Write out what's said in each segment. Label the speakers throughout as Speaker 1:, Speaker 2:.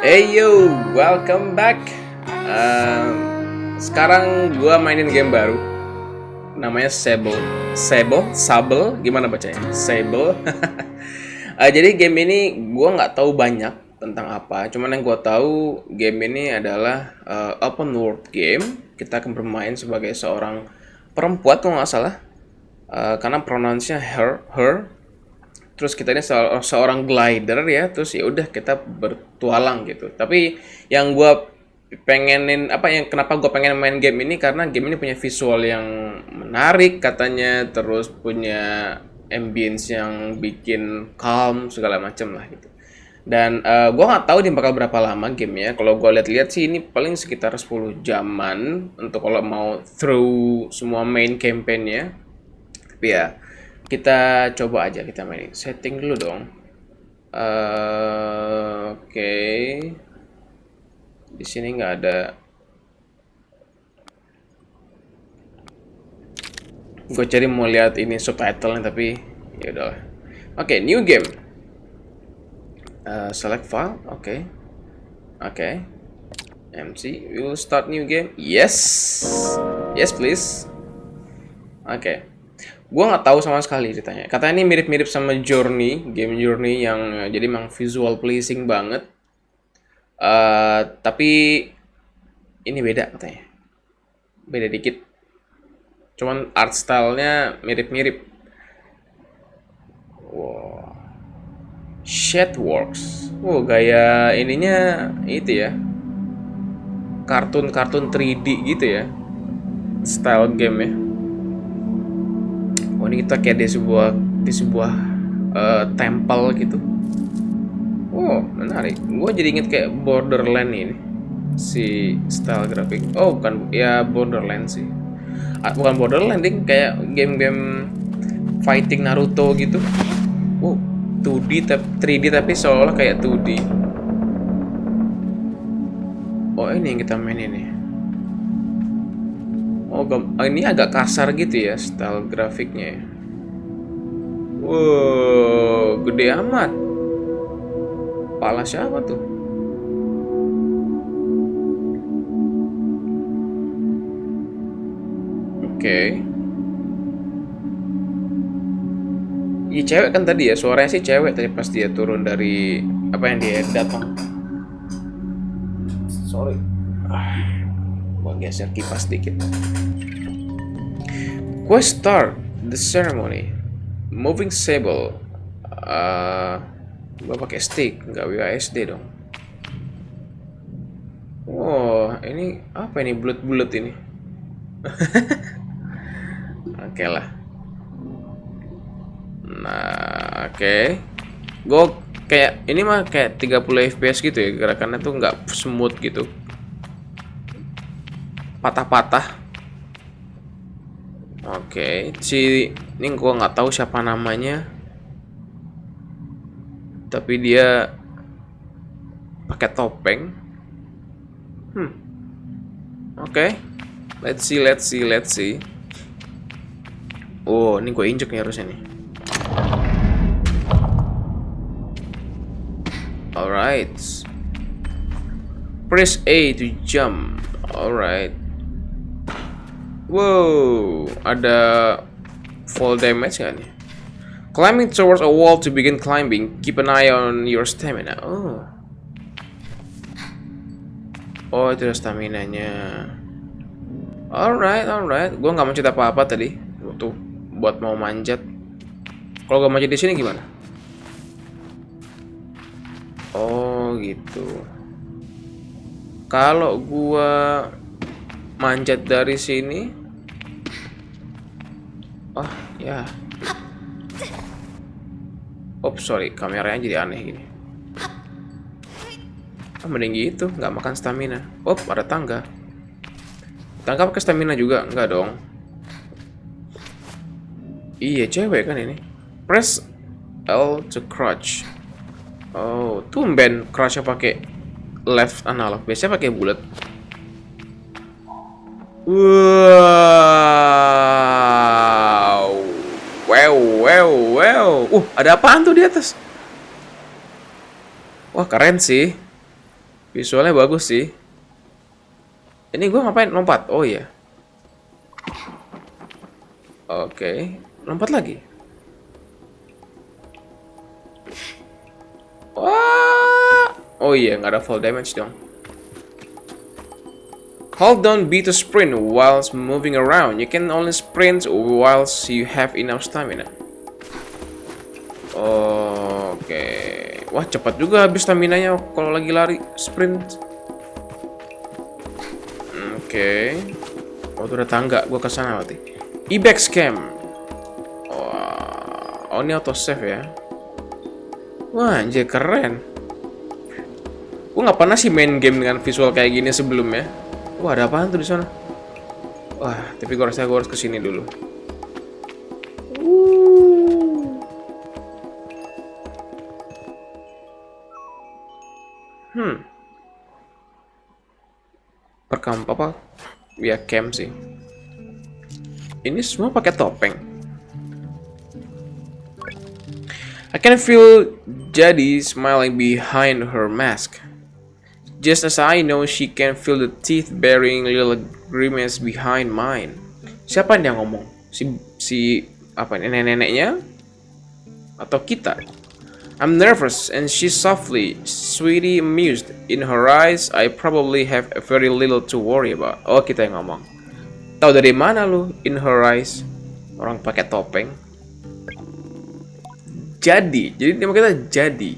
Speaker 1: Hey yo, welcome back. Um, Sekarang gua mainin game baru, namanya Sable. Sable, gimana bacanya? Sable. Jadi game ini gua nggak tahu banyak tentang apa. Cuman yang gua tahu game ini adalah open world game. Kita akan bermain sebagai seorang perempuan kalau nggak salah. Karena pronounce-nya her. Terus kita ini seorang glider ya, terus ya udah kita bertualang gitu. Tapi yang gue pengenin apa yang kenapa gue pengen main game ini karena game ini punya visual yang menarik katanya, terus punya ambience yang bikin calm segala macam lah gitu. Dan gue nggak tahu dia bakal berapa lama gamenya. Kalau gue lihat-lihat sih ini paling sekitar 10 jaman untuk kalau mau through semua main campaign-nya. Tapi ya kita coba aja kita mainin. Setting dulu dong. Oke. Di sini nggak ada. Gue cari mau lihat ini subtitle tapi ya udahlah. Oke, new game. Select file. Oke. Oke. MC. We will start new game. Yes. Yes, please. Oke. Gua nggak tahu sama sekali ceritanya. Katanya ini mirip-mirip sama Journey, game Journey yang jadi emang visual pleasing banget. Tapi ini beda katanya. Beda dikit. Cuman art style-nya mirip-mirip. Wow. Shadewworks. Wow, gaya ininya itu ya. Kartun-kartun 3D gitu ya. Style game ya. Oh, ini kita kayak di sebuah temple gitu. Oh, menarik. Gue jadi inget kayak Borderland ini. Si style grafik. Oh, bukan ya Borderland sih. Bukan Borderland, ding, kayak game-game fighting Naruto gitu. Oh, 2D tapi 3D tapi seolah kayak 2D. Oh, ini yang kita main ini. Oh, ini agak kasar gitu ya style grafiknya ya. Wow, gede amat. Kepala siapa tuh? Oke. Iya cewek kan tadi ya, suaranya sih cewek tadi pas dia turun dari apa yang dia datang. Sorry. Gua geser kipas dikit. Quest start the ceremony. Moving Sable. Gua pakai stick, nggak WASD dong. Oh, ini apa ini bulat-bulat ini? Oke lah. Nah, oke. Gue kayak ini mah kayak 30 fps gitu ya, gerakannya tuh nggak smooth gitu. Patah-patah. Oke, si ini gue nggak tahu siapa namanya. Tapi dia pakai topeng. Oke. Let's see. Oh, ini gue injek nih harusnya nih. Alright. Press A to jump. Alright. Wow, ada fall damage kan nih? Climbing towards a wall to begin climbing. Keep an eye on your stamina. Oh. Oh, itu stamina-nya. Alright. Gue nggak mencet apa-apa tadi. Tuh, buat mau manjat. Kalau gue manjat di sini gimana? Oh, gitu. Kalau gua manjat dari sini, oh ya. Oh sorry, kameranya jadi aneh gini. Mending gitu, nggak makan stamina. Oh, ada tangga. Tangga pakai stamina juga, nggak dong? Iya, cewek kan ini. Press L to crouch. Oh, tumben crouch-nya pakai left analog. Biasanya pakai bulat. Wow. Wow. Ada apaan tuh di atas? Wah, keren sih. Visualnya bagus sih. Ini gue ngapain lompat? Oh iya. Oke, lompat lagi. Wah. Oh iya, nggak ada fall damage dong. Hold down B to sprint whilst moving around. You can only sprint whilst you have enough stamina. Oke. Wah, cepat juga habis stamina-nya kalau lagi lari sprint. Oke. Oh, itu ada tangga. Gua ke sana berarti. E-back scam. Wah. Oh, ini auto save ya. Wah, anjir keren. Gua nggak pernah sih main game dengan visual kayak gini sebelumnya. Wah, ada apaan tuh di sana? Wah, tapi gua rasa gua harus kesini dulu. Perkam apa? Ya camp sih. Ini semua pakai topeng. I can feel Jadi smiling behind her mask. Just as I know she can feel the teeth bearing little grimace behind mine. Siapa yang ngomong? Si apa ini, nenek-neneknya atau kita? I'm nervous and she's softly, sweetie amused. In her eyes, I probably have very little to worry about. Oh, kita yang ngomong. Tahu dari mana lu? In her eyes. Orang pakai topeng. Jadi nama kita jadi.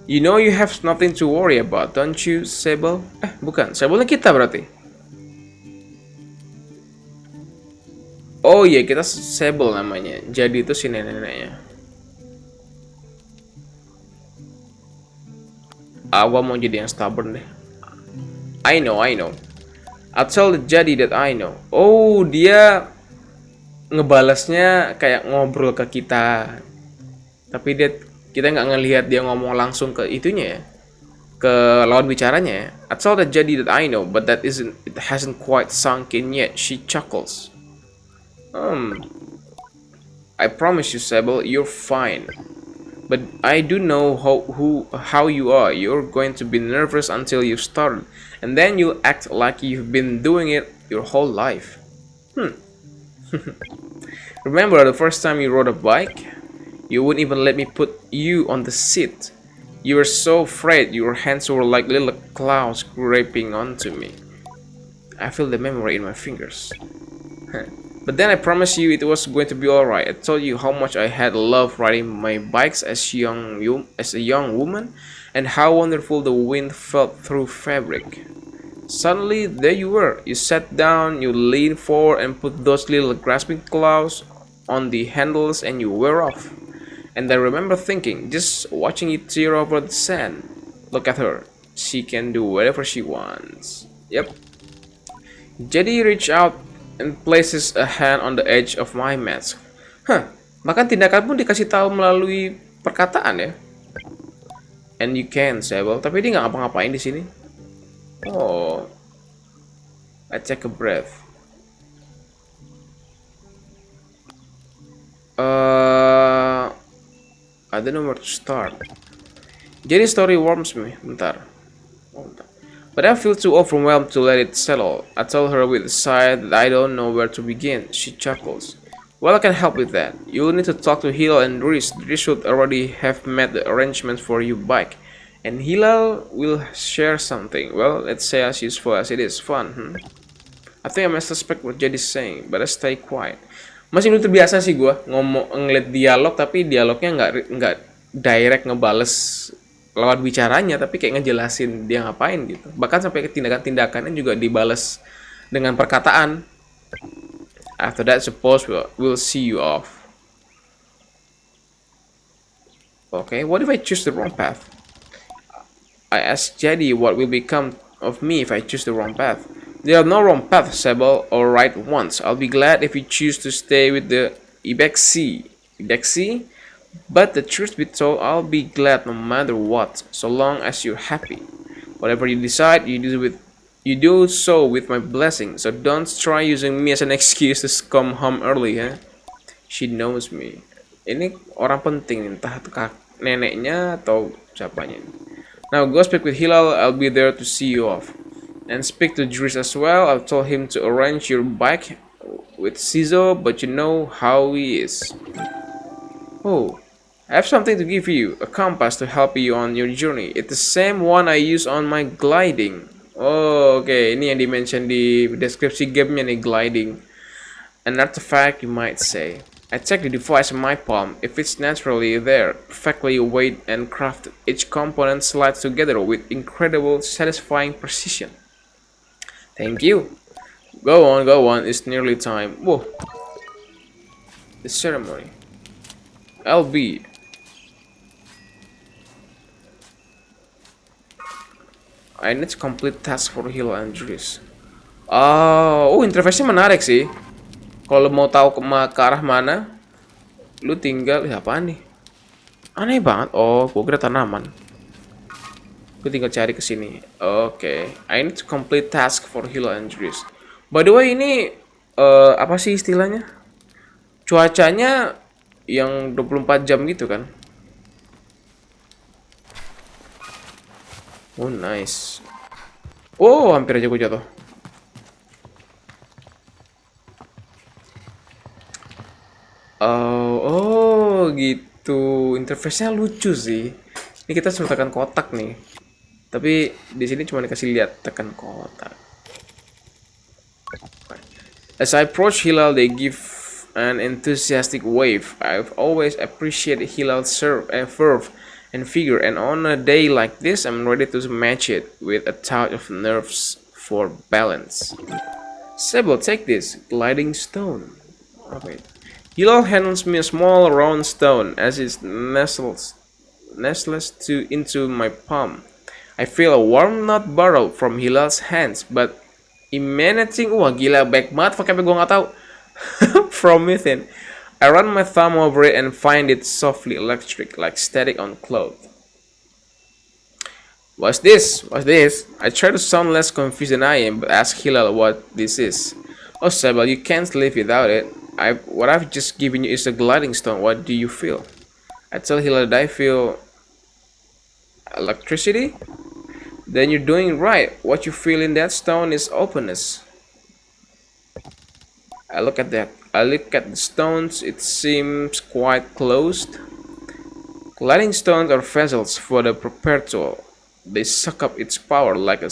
Speaker 1: You know you have nothing to worry about, don't you, Sable? Bukan. Sable-nya kita berarti. Oh iya, kita Sable namanya. Jadi itu si nenek-neneknya. Gua mau jadi yang stubborn deh. I know. I'll tell the jadi that I know. Oh, dia ngebalasnya kayak ngobrol ke kita. Tapi kita nggak ngelihat dia ngomong langsung ke itunya ya. Ke lawan bicaranya ya. I'll tell the jadi that I know, but it hasn't quite sunk in yet. She chuckles. I promise you, Sable, you're fine. But I do know how you are. You're going to be nervous until you start, and then you'll act like you've been doing it your whole life. Remember the first time you rode a bike? You wouldn't even let me put you on the seat. You were so afraid your hands were like little claws grabbing onto me. I feel the memory in my fingers. But then I promised you it was going to be alright. I told you how much I had loved riding my bikes as a young woman, and how wonderful the wind felt through fabric. Suddenly, there you were. You sat down, you leaned forward and put those little grasping claws on the handles, and you were off. And I remember thinking, just watching you tear over the sand. Look at her. She can do whatever she wants. Yep. Jadi reached out and places a hand on the edge of my mask. Bahkan tindakan pun dikasih tahu melalui perkataan ya. And you can, Sable. Tapi dia nggak ngapa-ngapain di sini. Oh, I take a breath. I don't know where to start. Jadi story warms me. Bentar. But I feel too overwhelmed to let it settle. I tell her with a sigh that I don't know where to begin. She chuckles. Well, I can help with that. You'll need to talk to Hilal and Rilis. Rilis should already have made the arrangements for your bike. And Hilal will share something. Well, let's say as useful as it is fun. I think I must suspect what Jadi's saying, but I stay quiet. Masih belum terbiasa sih gue ngeliat dialog, tapi dialognya nggak direct ngebales lewat bicaranya, tapi kayak ngejelasin dia ngapain gitu. Bahkan sampai ke tindakan-tindakannya juga dibales dengan perkataan. After that, suppose we'll see you off. Okay, what if I choose the wrong path? I asked Jadi what will become of me if I choose the wrong path. There are no wrong paths, Sable, or right ones. I'll be glad if you choose to stay with the Ibexi. But the truth be told, I'll be glad no matter what, so long as you're happy. Whatever you decide, you do so with my blessing. So don't try using me as an excuse to come home early, huh? She knows me. Ini orang penting, entah itu neneknya atau siapanya. Now go speak with Hilal, I'll be there to see you off. And speak to Dries as well, I'll tell him to arrange your bike with Cizo, but you know how he is. Oh, I have something to give you, a compass to help you on your journey. It's the same one I use on my gliding. Oh, oke, ini yang di-mention di deskripsi gamenya nih, gliding. An artifact, you might say. I check the device in my palm. If it's naturally there, perfectly weighed and crafted, each component slides together with incredible, satisfying precision. Thank you. Go on, it's nearly time. Whoa. The ceremony. LB. I need to complete task for Hill and Dries. Oh, interface-nya menarik sih. Kalau mau tahu ke arah mana, lu tinggal apaan nih? Aneh banget. Oh, gua kira tanaman. Gue tinggal cari ke sini. Oke. I need to complete task for Hill and Dries. By the way, ini apa sih istilahnya? Cuacanya yang 24 jam gitu kan? Oh, nice. Oh, hampir aja gue jatuh. Oh, gitu. Interface-nya lucu sih. Ini kita suruh tekan kotak nih. Tapi di sini cuma dikasih lihat tekan kotak. As I approach Hilal, they give an enthusiastic wave. I've always appreciated Hilal's verve and figure, and on a day like this, I'm ready to match it with a touch of nerves for balance. Sable, take this gliding stone. Oh, wait. Hilal hands me a small round stone as it nestles into my palm. I feel a warm nut burrow from Hilal's hands, but emanating, wah gila baik banget pakai gue nggak tahu. From within, I run my thumb over it and find it softly electric, like static on cloth. What's this? What's this? I try to sound less confused than I am, but ask Hilal what this is. Oh, Sable, you can't live without it. What I've just given you is a gliding stone. What do you feel? I tell Hilal that I feel electricity. Then you're doing right. What you feel in that stone is openness. I look at the stones. It seems quite closed. Gliding stones are vessels for the perpetual. They suck up its power like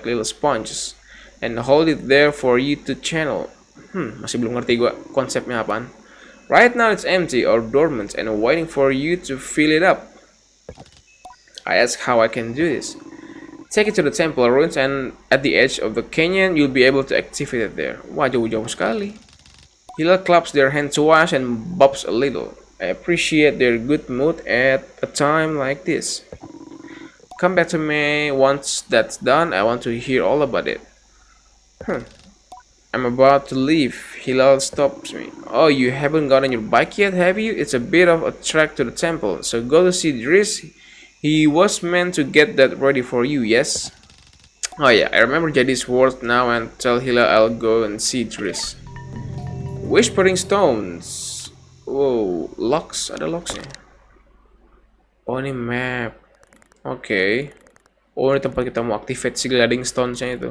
Speaker 1: little sponges and hold it there for you to channel. Masih belum ngerti gua konsepnya apaan. Right now it's empty or dormant and waiting for you to fill it up. I ask how I can do this. Take it to the temple ruins and at the edge of the canyon you'll be able to activate it there. Wah, jauh-jauh sekali. Hilal claps their hand twice and bobs a little. I appreciate their good mood at a time like this. Come back to me once that's done. I want to hear all about it. I'm about to leave. Hilal stops me. Oh, you haven't gotten your bike yet, have you? It's a bit of a trek to the temple, so go to see Dries. He was meant to get that ready for you, yes? Oh yeah, I remember Jadi's words now and tell Hilal I'll go and see Dries. Whispering stones. Wow, locks. Ada locksnya. Oh, ini map. Oke. Oh, ini tempat kita mau activate si gliding stones-nya itu.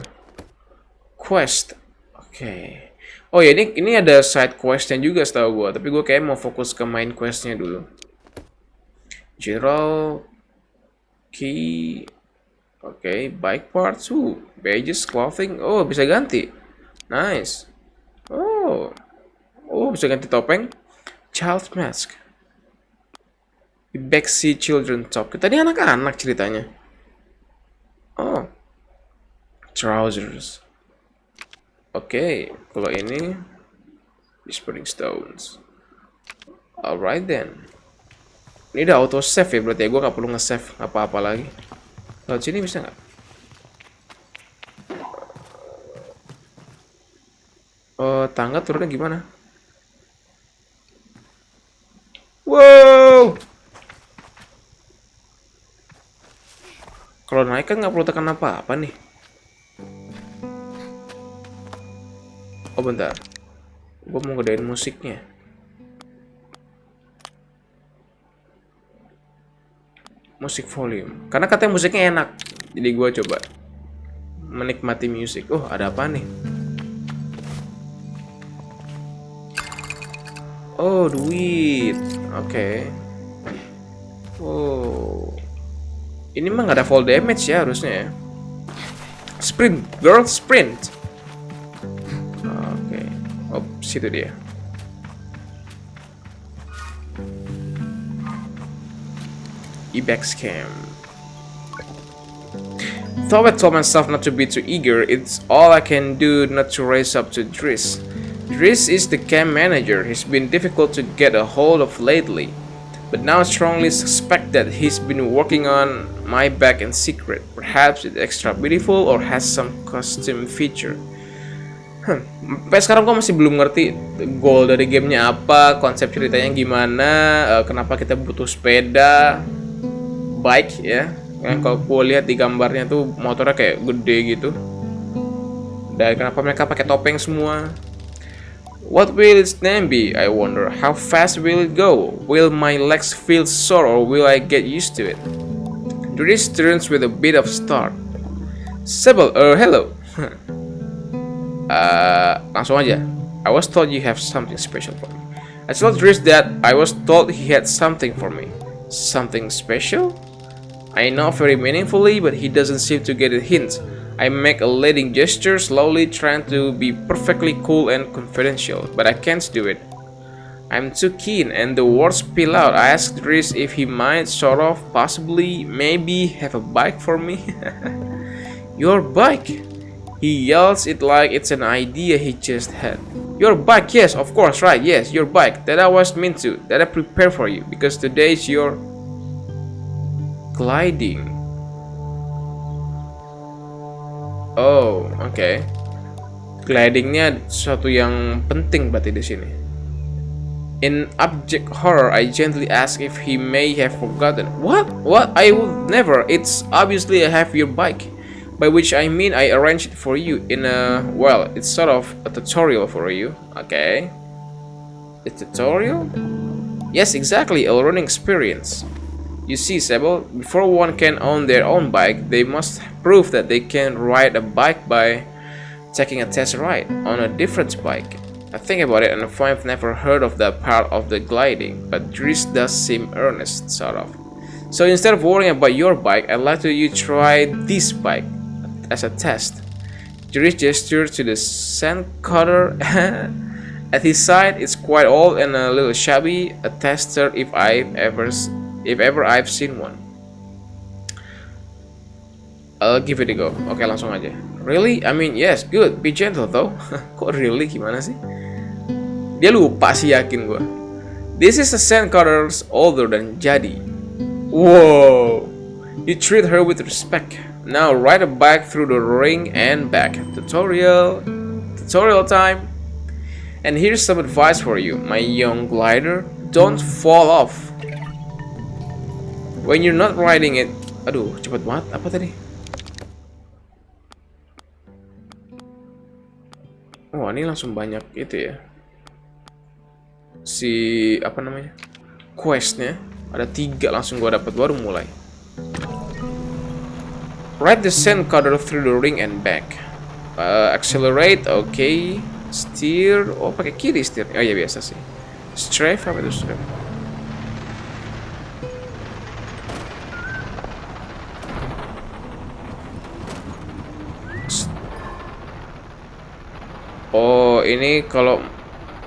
Speaker 1: Quest. Oke. Oh ya, ini ada side quest-nya juga setahu gue. Tapi gue kayak mau fokus ke main quest-nya dulu. General key. Oke, bike parts. Badges, clothing. Oh, bisa ganti. Nice. Oh, bisa ganti topeng. Child mask. Backseat children top. Tadi anak-anak ceritanya. Oh. Trousers. Oke, kalau ini Whispering Stones. Alright then. Ini udah auto save ya berarti ya, gue gak perlu nge-save apa-apa lagi. Laut sini bisa nggak? Tangga turunnya gimana? Wow! Kalau naik kan nggak perlu tekan apa-apa nih. Oh bentar, gue mau gedein musiknya. Musik volume. Karena katanya musiknya enak. Jadi gue coba menikmati musik. Oh, ada apa nih? Oh, duit. Oke. Oh. Ini mah nggak ada fall damage ya harusnya ya. Sprint, girl, sprint. Oke. Oh, situ dia. Eback scam. Thought I told myself not to be too eager. It's all I can do not to raise up to Driss. Driss is the camp manager. He's been difficult to get a hold of lately, but now I strongly suspect that he's been working on my back in secret. Perhaps it's extra beautiful or has some custom feature. Sampai sekarang gue masih belum ngerti goal dari gamenya apa, konsep ceritanya gimana, kenapa kita butuh sepeda, bike ya. Kalau gue lihat di gambarnya tuh motornya kayak gede gitu. Dan kenapa mereka pakai topeng semua? What will its name be? I wonder. How fast will it go? Will my legs feel sore or will I get used to it? This turns with a bit of start. Sable, hello. Langsung aja. I was told you have something special for me. I told Driss that I was told he had something for me. Something special? I know very meaningfully, but he doesn't seem to get a hint. I make a leading gesture, slowly trying to be perfectly cool and confidential, but I can't do it. I'm too keen, and the words spill out. I asked Driss if he might sort of, possibly, maybe have a bike for me. Your bike? He yells it like it's an idea he just had. Your bike, yes, of course, right, yes, your bike. That I was meant to, that I prepared for you, because today is your gliding. Oh, okay. Glidingnya sesuatu yang penting berarti di sini. In abject horror, I gently ask if he may have forgotten. What? What? I would never. It's obviously I have your bike. By which I mean I arranged it for you in a, well, it's sort of a tutorial for you. Okay. A tutorial? Yes, exactly, a learning experience. You see, Sable, before one can own their own bike, they must prove that they can ride a bike by taking a test ride on a different bike. I think about it and I've never heard of that part of the gliding, but Driss does seem earnest, sort of. So instead of worrying about your bike, I'd like to you try this bike as a test. Driss gestured to the sand cutter at his side. It's quite old and a little shabby. A tester if ever I've seen one. I'll give it a go. Oke, langsung aja. Really? I mean, yes, good. Be gentle though. Kok really gimana sih? Dia lupa sih, yakin gue. This is a sand cutters older than Jadi. Whoa. You treat her with respect. Now ride a bike through the ring and back. Tutorial time. And here's some advice for you, my young glider. Don't fall off. When you're not riding it. Aduh, cepet banget. Apa tadi? Oh, ini langsung banyak itu ya. Si apa namanya? Questnya ada 3 langsung gua dapat baru mulai. Ride the sand cutter through the ring and back. Accelerate, okay. Steer, oh pakai kiri steer. Oh ya biasa sih. Strafe apa itu strafe? Oh ini kalau,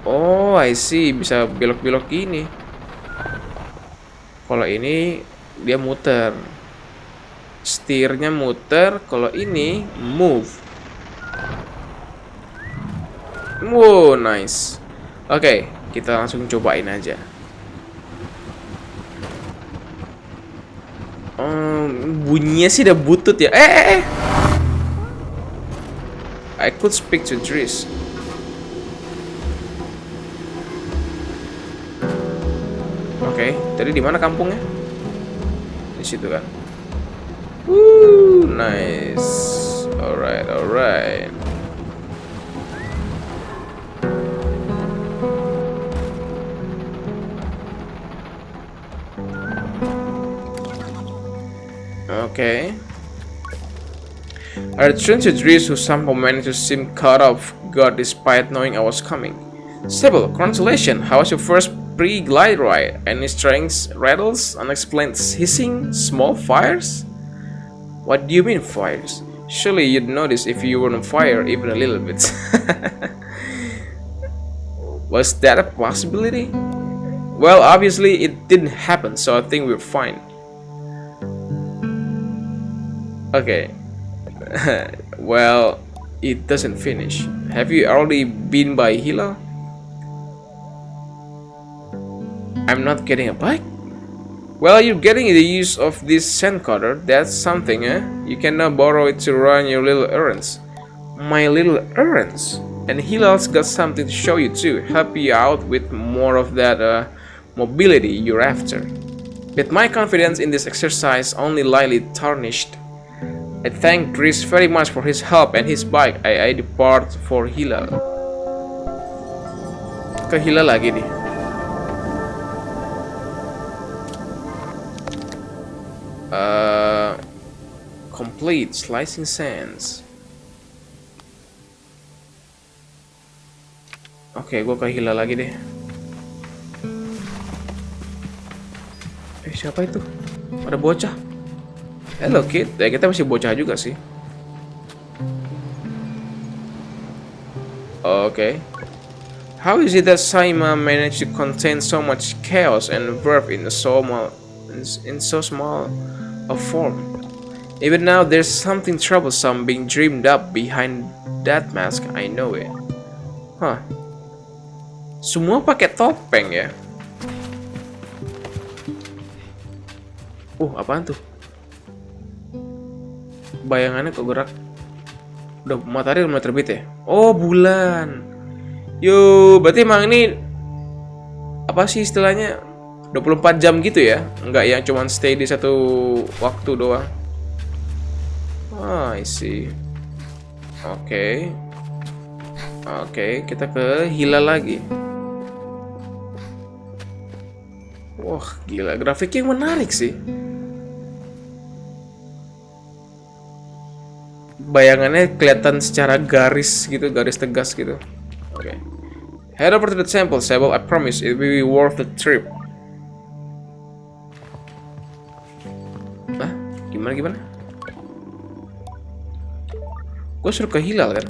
Speaker 1: oh I see, bisa belok-belok gini. Kalau ini dia muter. Steernya muter, kalau ini move. Wow, nice. Oke, kita langsung cobain aja. Bunyinya sih udah butut ya. I could speak to Driss. Oke, tadi di mana kampungnya? Di situ kan. Nice. Alright. Okay. I returned to Dries, who somehow managed to seem caught off guard despite knowing I was coming. Sable, congratulations! How was your first pre-glide ride? Any strange rattles, unexplained hissing, small fires? What do you mean fires? Surely you'd notice if you were on fire even a little bit. Was that a possibility? Well, obviously it didn't happen, so I think we're fine. Okay. Well, it doesn't finish. Have you already been by Hilo? I'm not getting a bike? Well, you're getting the use of this sand cutter. That's something, eh? You can now borrow it to run your little errands. My little errands? And Hilal's got something to show you too. Help you out with more of that mobility you're after. But my confidence in this exercise only lightly tarnished. I thank Dries very much for his help and his bike. I depart for Hilal. Ke Hilal lagi nih. Complete slicing sands. Oke, gue ke Hilal lagi deh. Siapa itu? Ada bocah. Hello kid, ya kita masih bocah juga sih. Okay. How is it that Saima managed to contain so much chaos and verve in so small a form? Even now, there's something troublesome being dreamed up behind that mask. I know it. Huh? Semua pakai topeng ya? Apaan tuh? Bayangannya kok gerak. Udah matahari mulai terbit ya? Oh, bulan. Yo, berarti emang ini apa sih istilahnya? 24 jam gitu ya? Enggak yang cuman stay di satu waktu doang. I see. Oke. Oke, kita ke Hilal lagi. Wah, gila, grafiknya menarik sih. Bayangannya kelihatan secara garis gitu, garis tegas gitu. Oke. Head over to the temple, Sable. I promise it will be worth the trip. Nah, gimana? Gue suruh ke Hilal kan?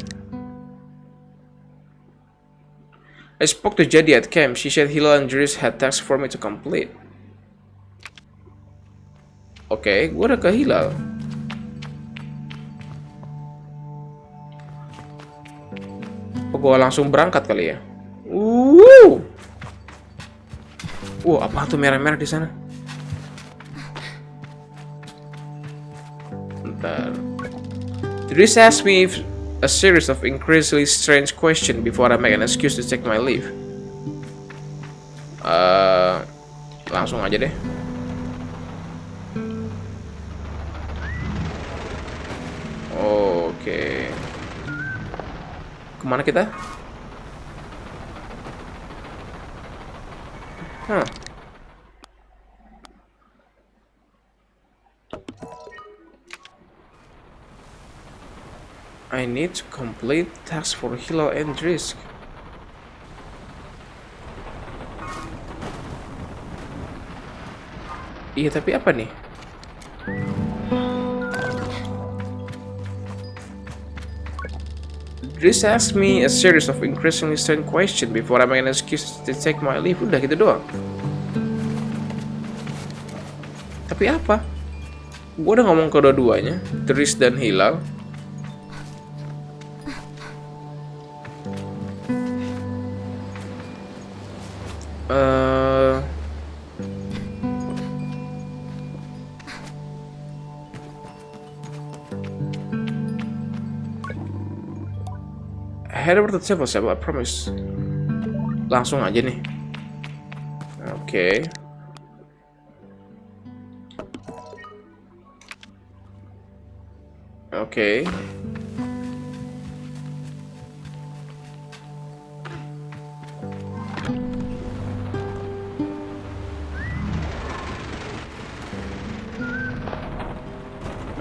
Speaker 1: I spoke to Jadi at camp. She said Hilal and Dries had tasks for me to complete. Oke, gue udah ke Hilal. Gue langsung berangkat kali ya. Apa tuh merah-merah di sana? Bentar. Dries asked me a series of increasingly strange questions before I make an excuse to take my leave. Langsung aja deh. Oke. Kemana kita? I need to complete tasks for Hilo and Dries. Iya, tapi apa nih? Dries asked me a series of increasingly strange questions before I make an excuse to take my leave. Udah gitu doang. Tapi apa? Gue udah ngomong ke dua-duanya, Dries dan Hilal. Head over to the table, Sable, I promise. Langsung aja nih. Oke. Oke.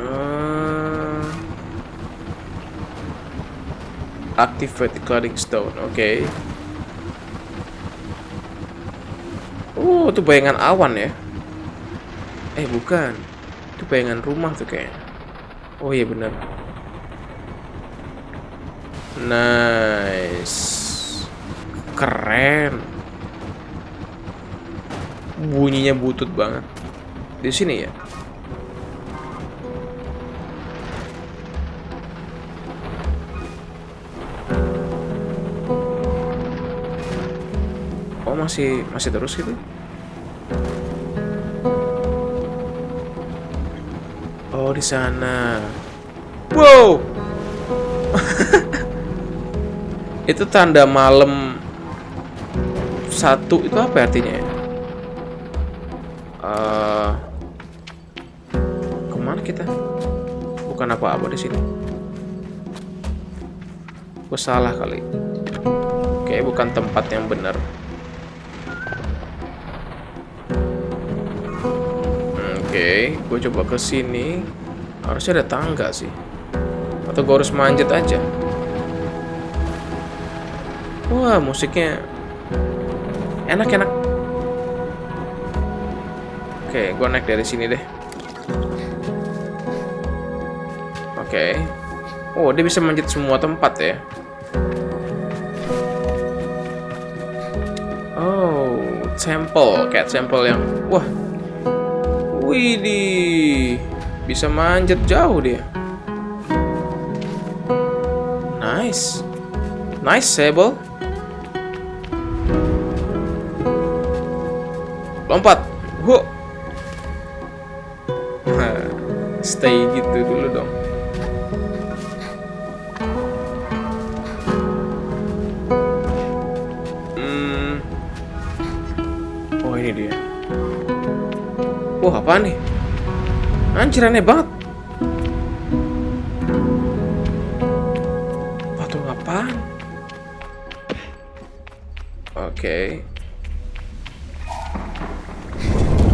Speaker 1: Eh, activate the clouding stone. Oke. Oh, itu bayangan awan ya? Bukan. Itu bayangan rumah tuh kayaknya. Oh iya benar. Nice. Keren. Bunyinya butut banget. Di sini ya. Oh, masih terus gitu. Oh, di sana. Wow. Itu tanda malam satu itu apa artinya ya? Kemana kita? Bukan apa-apa di sini. Gue salah kali. Kayak bukan tempat yang benar. Oke, gue coba ke sini. Harusnya ada tangga sih. Atau gue harus manjat aja? Wah, musiknya enak-enak. Oke, gue naik dari sini deh. Oke. Oh, dia bisa manjat semua tempat ya. Oh, temple, kayak temple yang wah. Widih, bisa manjat jauh dia. Nice. Nice, Sable. Lompat. Stay gitu dulu dong. Oh, ini dia. Wah, apaan nih? Anjir, aneh banget. Patung apaan? Oke.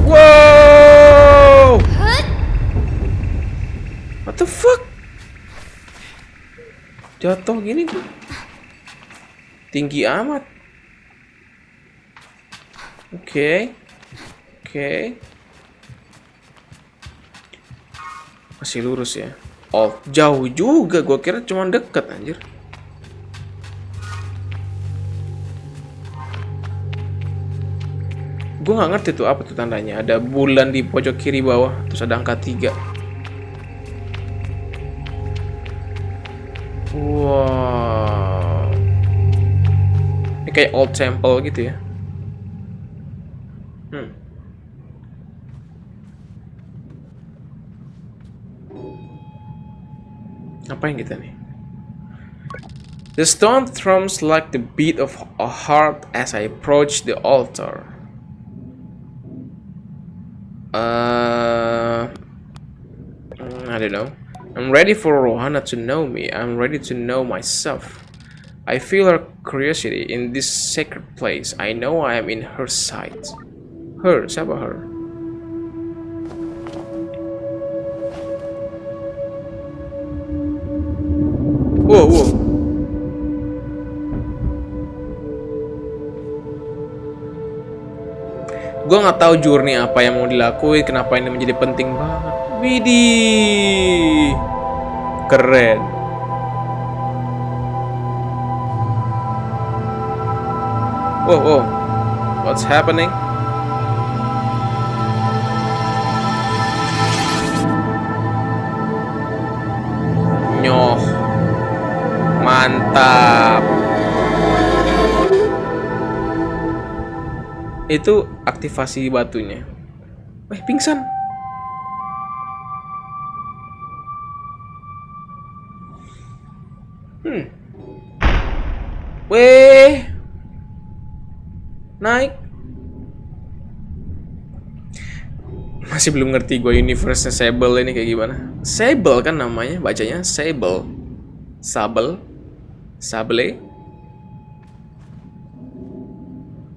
Speaker 1: Wow! What the fuck? Jatuh gini tuh. Tinggi amat. Oke. Masih lurus ya. Oh, jauh juga. Gua kira cuma deket anjir. Gue nggak ngerti tuh apa tuh tandanya. Ada bulan di pojok kiri bawah, terus ada angka 3. Wow. Ini kayak old temple gitu ya. Ngapain kita nih? The stone thrums like the beat of a heart as I approach the altar. I don't know. I'm ready for Rohana to know me. I'm ready to know myself. I feel her curiosity in this sacred place. I know I am in her sight. Her? Siapa her? Wow. Gue nggak tahu journey apa yang mau dilakuin, kenapa ini menjadi penting banget. Widih, keren. Wow, what's happening? Nyoh, mantap. Itu aktivasi batunya. Pingsan. Naik. Masih belum ngerti gue universe Sable ini kayak gimana. Sable kan namanya, bacanya Sable. Sable.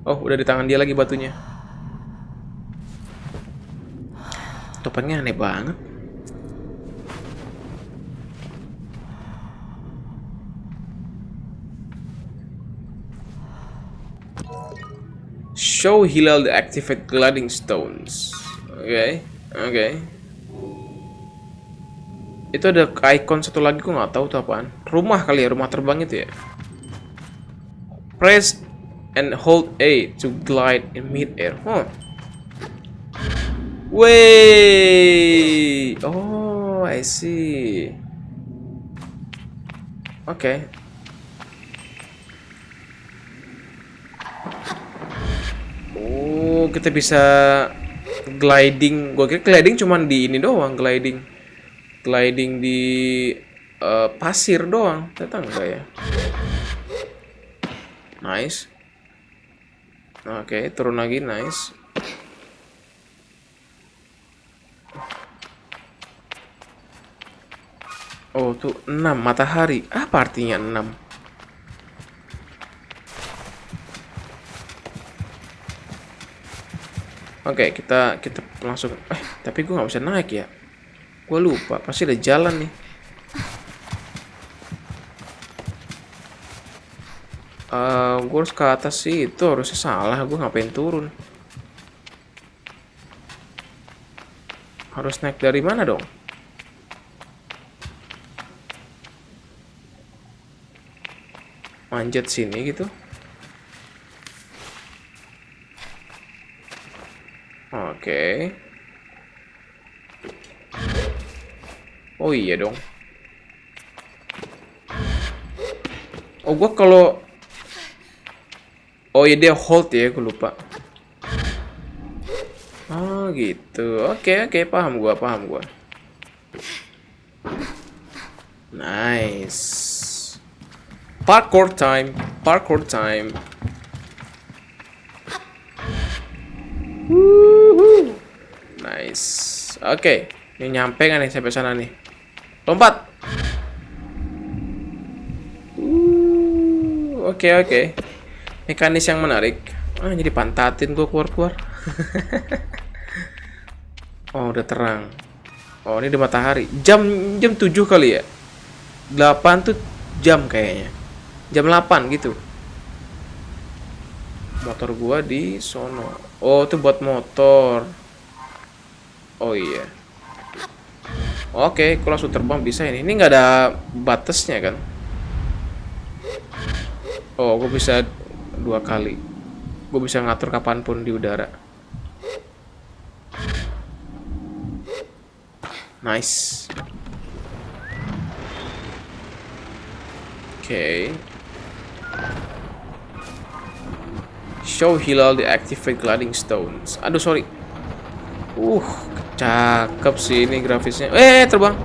Speaker 1: Oh, udah di tangan dia lagi batunya. Topengnya aneh banget. Show Hilal the activate gliding stones. Oke, oke. Itu ada icon satu lagi, gue nggak tahu tuh apaan. Rumah kali ya, rumah terbang itu ya. Press and hold A to glide in mid-air. Huh. Wey. Oh, I see. Oke. Oh, kita bisa gliding. Gua kira gliding cuman di ini doang, gliding. Gliding di pasir doang. Ternyata enggak ya. Nice. Oke, turun lagi, nice. Oh, tuh 6 matahari. Apa artinya 6? Oke, kita langsung. Tapi gue nggak bisa naik ya. Gue lupa, pasti ada jalan nih. Gue harus ke atas sih, itu harusnya salah. Gue ngapain turun? Harus naik dari mana dong? Manjat sini gitu. Oke. Oh iya dong. Oh, gua kalau oh iya dia hold ya, gue lupa. Oh gitu. Oke, paham gua. Nice. Parkour time. Woohoo. Nice. Oke, ini nyampe nggak nih sampai sana nih? Lompat. Oke. Mekanis yang menarik. Jadi pantatin gue keluar. Oh, udah terang. Oh, ini udah matahari. Jam 7 kali ya? 8 tuh jam kayaknya. Jam 8 gitu. Motor gua di sono. Oh, itu buat motor. Oh iya. Oke, kalau langsung terbang bisa ini. Ini nggak ada batasnya kan? Oh, gue bisa 2 kali. Gue bisa ngatur kapanpun di udara. Nice. Oke. Show Hilal the activate gliding stones. Aduh, sorry. Cakep sih ini grafisnya. Terbang.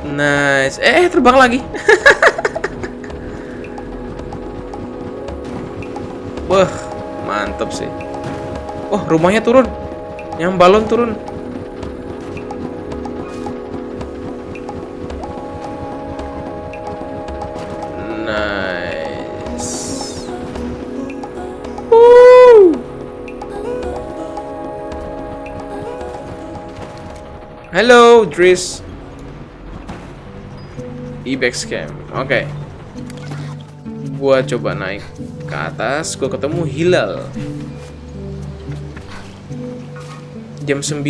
Speaker 1: Nice. Terbang lagi. Wah, mantap sih. Oh, rumahnya turun. Yang balon turun. Nice. Woo. Hello, Dries. Ibex Camp. Oke. Gua coba naik ke atas, gua ketemu Hilal. Jam 9.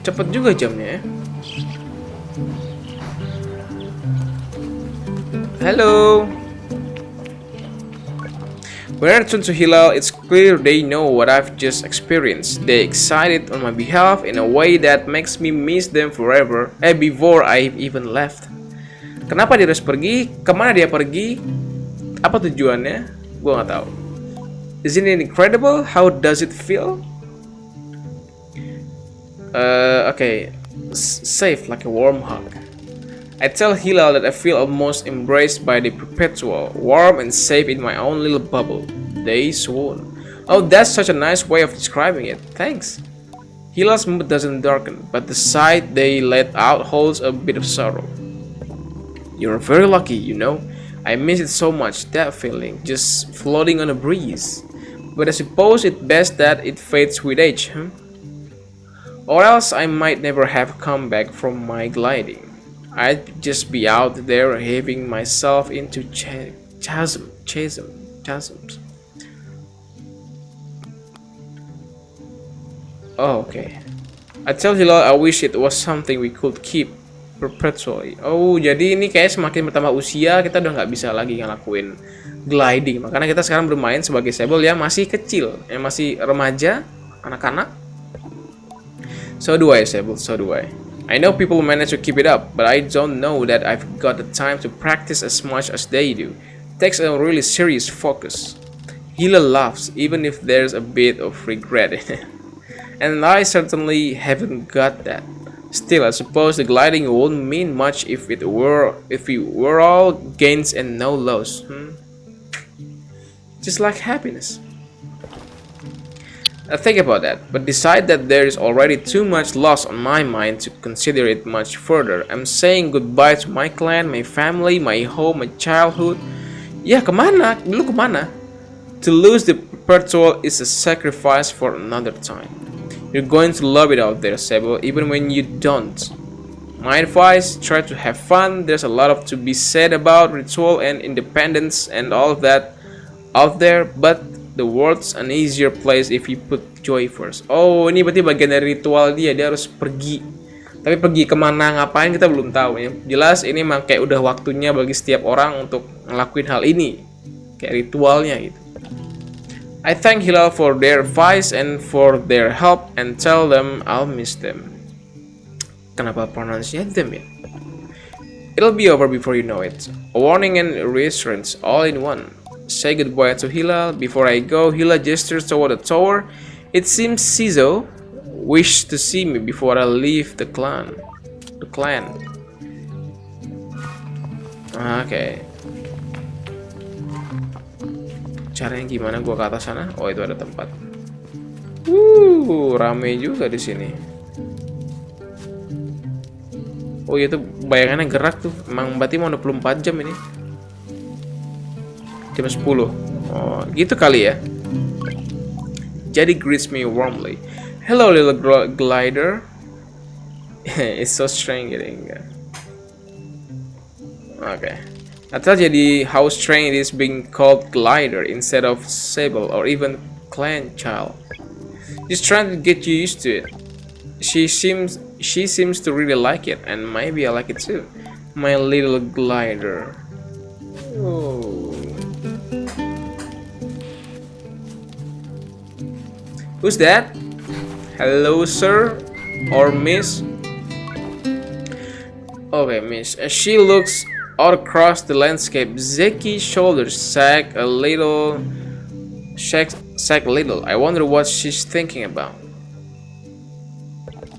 Speaker 1: Cepet juga jamnya ya. Halo. When I return to Hilal, it's clear they know what I've just experienced. They excited on my behalf in a way that makes me miss them forever. Before I even left. Kenapa dia harus pergi? Kemana dia pergi? Apa tujuannya? Gue nggak tahu. Isn't it incredible? How does it feel? Okay. Safe like a warm hug. I tell Hilal that I feel almost embraced by the perpetual, warm and safe in my own little bubble. They swoon. Oh, that's such a nice way of describing it. Thanks. Hilal's mood doesn't darken, but the sigh they let out holds a bit of sorrow. You're very lucky, you know. I miss it so much, that feeling, just floating on a breeze. But I suppose it's best that it fades with age, huh? Or else I might never have come back from my gliding. I'd just be out there having myself into chasms. Oh, okay. I tell Hilal I wish it was something we could keep perpetually. Oh, jadi ini kayak semakin bertambah usia kita udah nggak bisa lagi ngelakuin gliding. Makanya kita sekarang bermain sebagai Sable yang masih kecil, yang masih remaja, anak-anak. So do I, Sable. So do I. I know people manage to keep it up, but I don't know that I've got the time to practice as much as they do. It takes a really serious focus. Hilal laughs, even if there's a bit of regret in it. And I certainly haven't got that. Still, I suppose the gliding wouldn't mean much if we were all gains and no loss. Just like happiness. I think about that, but decide that there is already too much loss on my mind to consider it much further. I'm saying goodbye to my clan, my family, my home, my childhood. Ya, kemana? Dulu kemana? To lose the perpetual is a sacrifice for another time. You're going to love it out there, Sable, even when you don't. My advice, try to have fun. There's a lot of to be said about ritual and independence and all of that out there, but the world's an easier place if you put joy first. Oh, ini berarti bagian dari ritual dia harus pergi. Tapi pergi kemana, ngapain kita belum tahu ya. Jelas ini memang kayak udah waktunya bagi setiap orang untuk ngelakuin hal ini. Kayak ritualnya gitu. I thank Hilal for their advice and for their help and tell them I'll miss them. Kenapa pronounce-nya them ya? It'll be over before you know it. A warning and reassurance all in one. Say goodbye to Hilal. Before I go, Hilal gestures toward the tower. It seems Sizo wished to see me before I leave the clan. Okay. Caranya gimana gua ke atas sana? Oh, itu ada tempat. Rame juga di sini. Oh, itu bayangannya gerak tuh. Emang berarti mau 24 jam ini. Jam 10. Oh, gitu kali ya. Jadi greets me warmly. Hello little glider. It's so strange getting. Okay. Atau jadi how strange it is being called glider instead of Sable or even clan child. Just trying to get you used to it. She seems to really like it, and maybe I like it too. My little glider. Oh. Who's that? Hello, sir or miss? Okay, miss. She looks out across the landscape. Zeki's shoulders sag a little. I wonder what she's thinking about.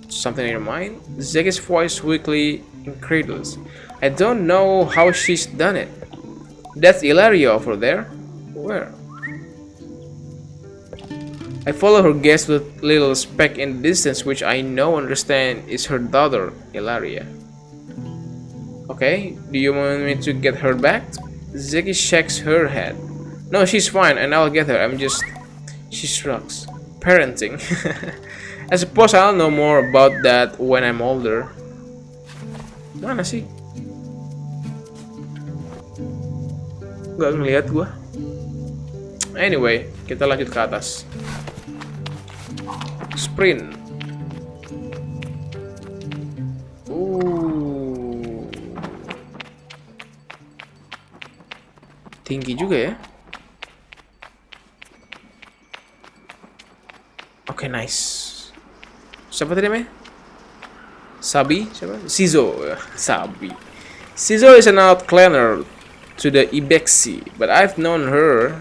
Speaker 1: Something in your mind? Zeki's voice weakly incredulous. I don't know how she's done it. That's Ilaria over there. Where? I follow her gaze with a little speck in the distance, which I understand is her daughter, Ilaria. Okay, do you want me to get her back? Zeki shakes her head. No, she's fine, and I'll get her. She shrugs. Parenting. I suppose I'll know more about that when I'm older. Mana sih? Gak ngeliat gua. Anyway, kita lanjut ke atas. Sprint. Tinggi juga ya. Oke, nice. Siapa tadi namanya? Sabi? Siapa? Sizo. Sabi. Sizo is an outclanner to the Ibexi, but I've known her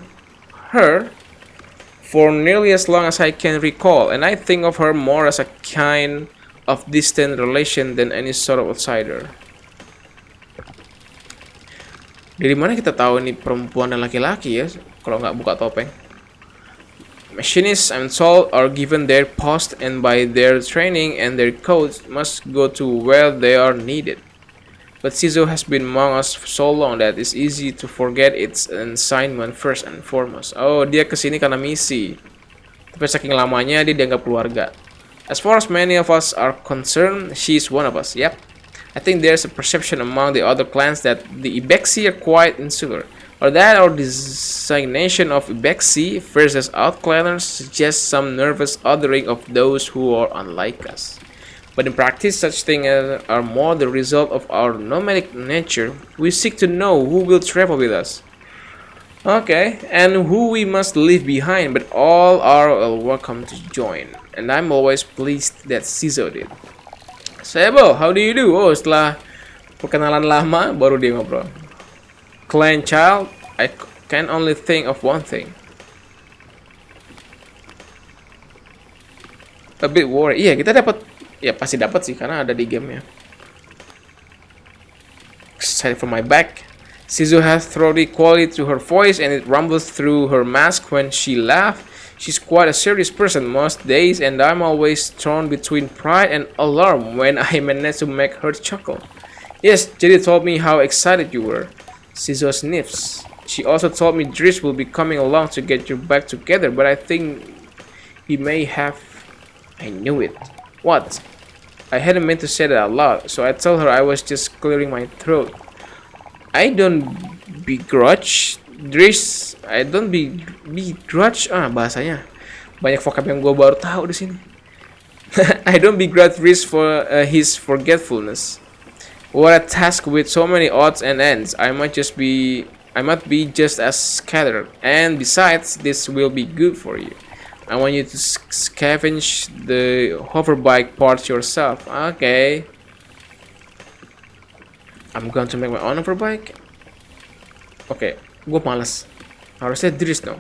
Speaker 1: for nearly as long as I can recall, and I think of her more as a kind of distant relation than any sort of outsider. Dari mana kita tahu ini perempuan dan laki-laki ya, kalau nggak buka topeng? Machinists, I'm told, are given their post and by their training and their codes must go to where they are needed. But Sizo has been among us for so long that it's easy to forget its assignment first and foremost. Oh, dia kesini karena misi. Tapi saking lamanya dia dianggap keluarga. As far as many of us are concerned, she's one of us. Yep. I think there's a perception among the other clans that the Ibexi are quite insular, or that our designation of Ibexi versus outclassers suggests some nervous othering of those who are unlike us. But in practice, such things are more the result of our nomadic nature. We seek to know who will travel with us. Okay, and who we must leave behind, but all are welcome to join. And I'm always pleased that Sizo did. Sable, how do you do? Oh, setelah perkenalan lama, baru dia ngobrol. Clan child, I can only think of one thing. A bit worried. Iya, kita dapat, ya pasti dapat sih karena ada di gamenya. Excited for my back. Sizo has throaty quality to her voice and it rumbles through her mask when she laughs. She's quite a serious person most days and I'm always torn between pride and alarm when I manage to make her chuckle. Yes, Jerry told me how excited you were. Sizo sniffs. She also told me Driss will be coming along to get you back together, but I think he may have... I knew it. What? I hadn't meant to say that out loud, so I told her I was just clearing my throat. I don't begrudge Driss. I don't begrudge. Bahasanya banyak vocab yang gue baru tahu di sini. I don't begrudge Driss for his forgetfulness. What a task with so many odds and ends. I might be just as scattered. And besides, this will be good for you. I want you to scavenge the hoverbike parts yourself. Okay. I'm going to make my own hoverbike. Okay, gue males. Harusnya Driss no.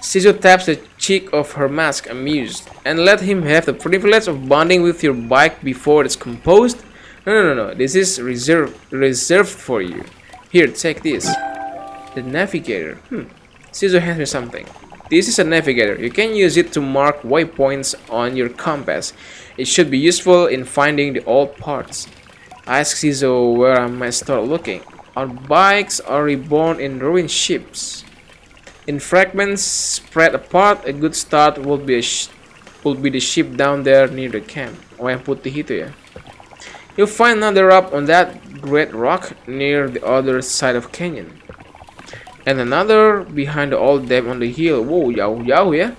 Speaker 1: Sizo taps the cheek of her mask, amused, and let him have the privilege of bonding with your bike before it's composed. No. This is reserved for you. Here, take this. The navigator. Sizo hands me something. This is a navigator. You can use it to mark waypoints on your compass. It should be useful in finding the old parts. Ask Sizo where I might start looking. Our bikes are reborn in ruined ships. In fragments spread apart, a good start would be the ship down there near the camp. Oh, yang putih itu ya. You'll find another up on that great rock near the other side of canyon. And another behind the old dam on the hill. Whoa, jauh-jauh ya.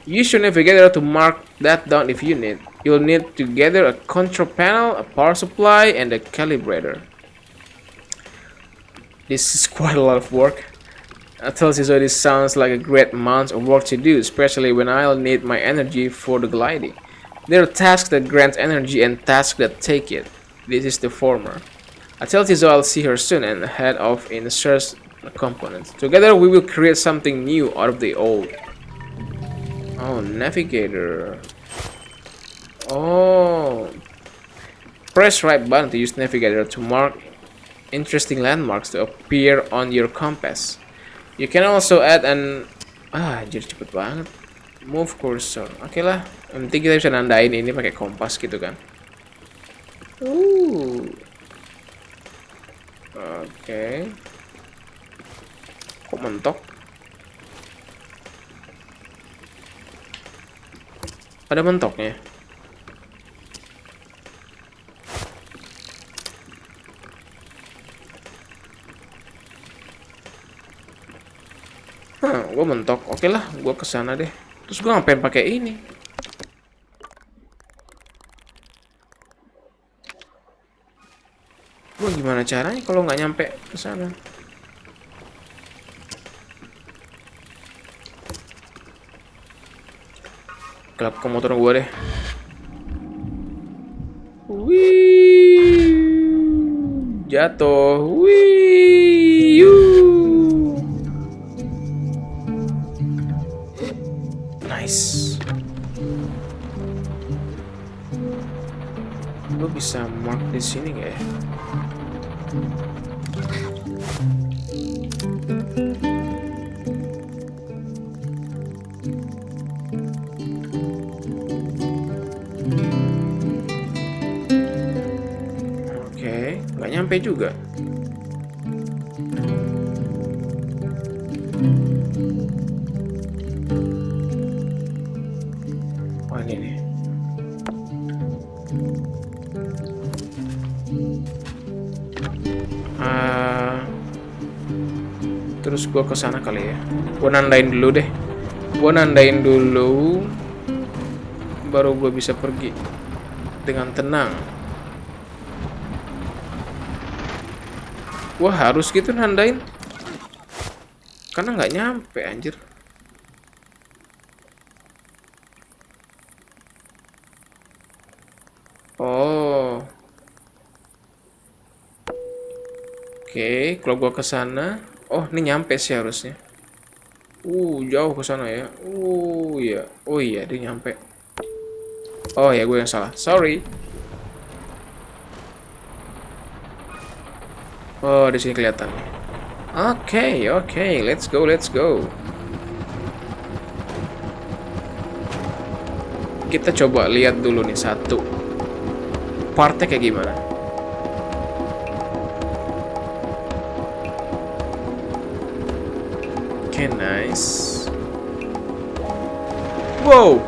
Speaker 1: Use your navigator to mark that down if you need. You'll need to gather a control panel, a power supply, and a calibrator. This is quite a lot of work. I tell you, so this sounds like a great amount of work to do, especially when I'll need my energy for the gliding. There are tasks that grant energy and tasks that take it. This is the former. I tell Tizo I'll see her soon and head off in search of components. Together we will create something new out of the old. Oh, navigator. Oh. Press right button to use navigator to mark interesting landmarks to appear on your compass. You can also add an... jadi cepet banget. Move cursor. Oke lah. Yang penting kita bisa nandain ini pakai kompas gitu kan. Oke. Kok mentok? Ada mentoknya. Gue mentok. Oke lah, gue kesana deh. Terus gue ngapain pakai ini? Gue gimana caranya kalau nggak nyampe ke sana? Kelap ke motor gue deh. Wih, jatuh. Wih, nice. Gue bisa mark di sini gak ya? Oke, nggak nyampe juga. Oh, ini nih. Terus gue ke sana kali ya. Gue nandain dulu deh. Gue nandain dulu, baru gue bisa pergi dengan tenang. Gue harus gitu nandain, karena nggak nyampe anjir. Oh, oke. Kalau gue ke sana, oh ini nyampe sih harusnya. Jauh ke sana ya. Iya. Oh iya, dia nyampe. Oh ya, gue yang salah. Sorry. Oh, di sini kelihatan. Oke. Let's go. Kita coba lihat dulu nih satu partnya kayak gimana. Oke, nice. Wow.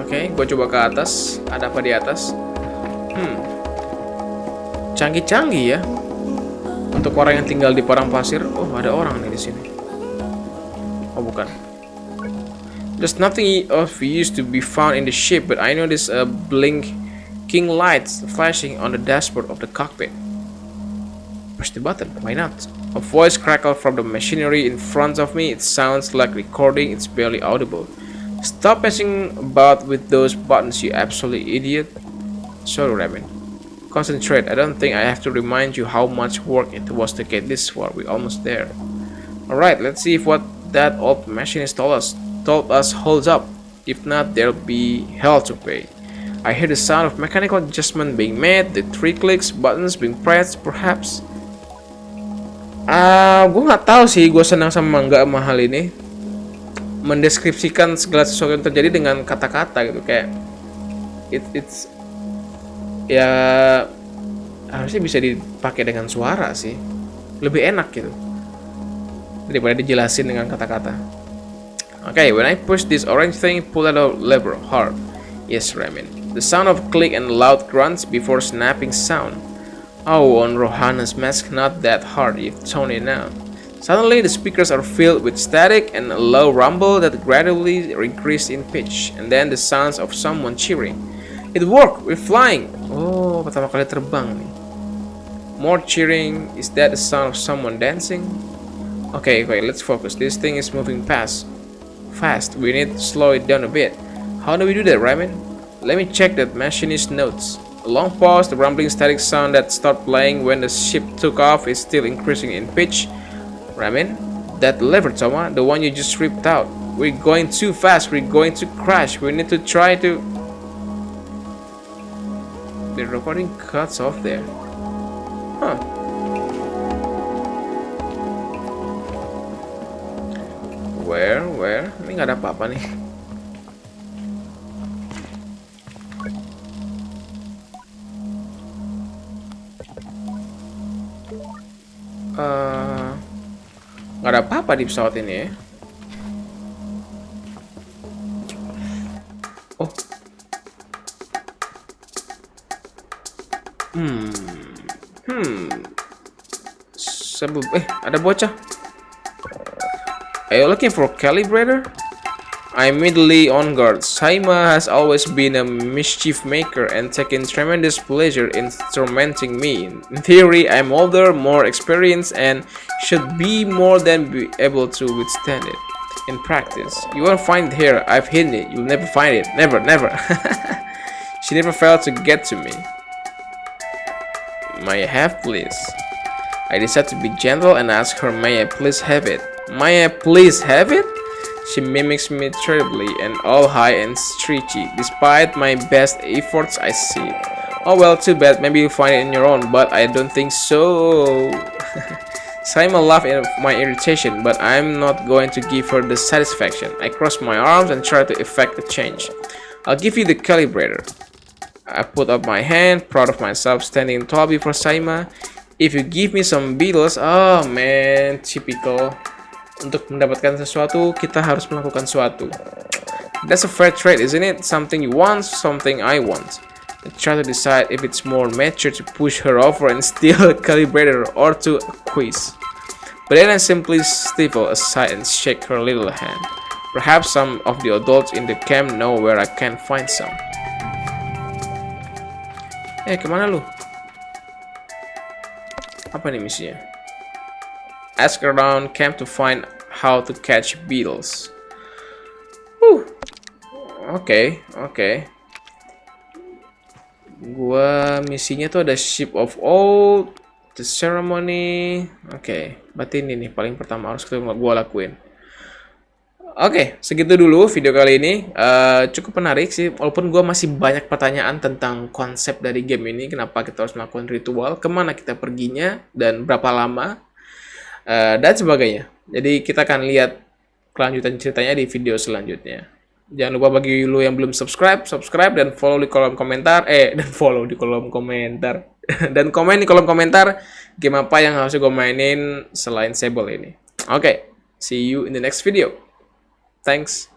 Speaker 1: Oke, gue coba ke atas. Ada apa di atas? Canggih-canggih ya. Untuk orang yang tinggal di padang pasir. Oh, ada orang nih di sini. Oh, bukan. There's nothing of use to be found in the ship, but I notice a blinking lights flashing on the dashboard of the cockpit. Push the button. Why not? A voice crackled from the machinery in front of me. It sounds like recording. It's barely audible. Stop messing about with those buttons, you absolute idiot. Sorry, Raven. Concentrate. I don't think I have to remind you how much work it was to get this far. We're almost there. Alright, let's see if what that old machinist told us holds up. If not, there'll be hell to pay. I hear the sound of mechanical adjustment being made, the 3 clicks, buttons being pressed, perhaps. Gue nggak tahu sih, gue senang sama nggak sama hal ini. Mendeskripsikan segala sesuatu yang terjadi dengan kata-kata gitu, kayak it's ya harusnya bisa dipakai dengan suara sih, lebih enak gitu daripada dijelasin dengan kata-kata. Okay, when I push this orange thing, pull out a lever hard. Yes, Ramin. The sound of click and loud grunts before snapping sound. Oh, on Rohana's mask, not that hard. You've toned it down. Suddenly, the speakers are filled with static and a low rumble that gradually increased in pitch, and then the sounds of someone cheering. It worked! We're flying! Oh, pertama kali terbang nih. More cheering. Is that the sound of someone dancing? Okay, let's focus. This thing is moving fast. We need to slow it down a bit. How do we do that, Raymond? Let me check that machinist notes. A long pause, the rumbling static sound that started playing when the ship took off is still increasing in pitch. Ramin, that lever, Toma, the one you just ripped out. We're going too fast, we're going to crash. We need to try to... The recording cuts off there. Huh. Where? Ini nggak ada apa-apa nih. Nggak ada apa-apa di pesawat ini ya. Oh. Sable. Ada bocah. Are you looking for a calibrator? I'm immediately on guard. Saima has always been a mischief maker and taken tremendous pleasure in tormenting me. In theory, I'm older, more experienced, and should be more than be able to withstand it. In practice, you won't find it here. I've hidden it. You'll never find it. Never. She never failed to get to me. May I have, please? I decide to be gentle and ask her, may I please have it? May I please have it? She mimics me terribly and all high and stretchy. Despite my best efforts, I see. Oh well, too bad. Maybe you'll find it in your own, but I don't think so. Saima laughed at my irritation, but I'm not going to give her the satisfaction. I cross my arms and try to effect a change. I'll give you the calibrator. I put up my hand, proud of myself, standing tall before Saima. If you give me some beetles, oh man, typical. Untuk mendapatkan sesuatu, kita harus melakukan sesuatu. That's a fair trade, isn't it? Something you want, something I want. and try to decide if it's more mature to push her over and steal a calibrator or to a quiz. But then I simply stifle aside and shake her little hand. Perhaps some of the adults in the camp know where I can find some. Kemana lu? Apa nih misinya? Ask around camp to find how to catch beetles. Oke. Gua misinya tuh ada ship of old, the ceremony. Oke, berarti ini nih paling pertama harus gua lakuin. Oke, segitu dulu video kali ini. Cukup menarik sih, walaupun gue masih banyak pertanyaan tentang konsep dari game ini. Kenapa kita harus melakukan ritual, kemana kita perginya, dan berapa lama, dan sebagainya. Jadi kita akan lihat kelanjutan ceritanya di video selanjutnya. Jangan lupa bagi lu yang belum subscribe dan follow di kolom komentar. Dan komen di kolom komentar game apa yang harus gue mainin selain Sable ini. Oke, see you in the next video. Thanks.